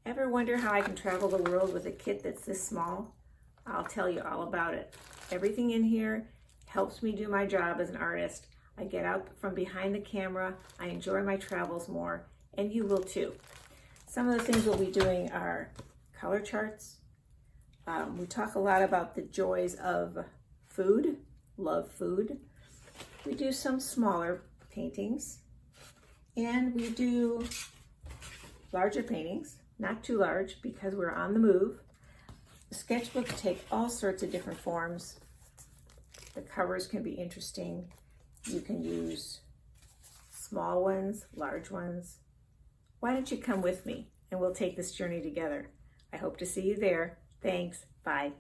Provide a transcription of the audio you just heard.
Ever wonder how I can travel the world with a kit that's this small? I'll tell you all about it. Everything in here helps me do my job as an artist. I get out from behind the camera, I enjoy my travels more, and you will too. Some of the things we'll be doing are color charts. We talk a lot about the joys of food, love food. We do some smaller paintings, and we do larger paintings, not too large because we're on the move. The sketchbooks take all sorts of different forms. The covers can be interesting. You can use small ones, large ones. Why don't you come with me and we'll take this journey together? I hope to see you there. Thanks. Bye.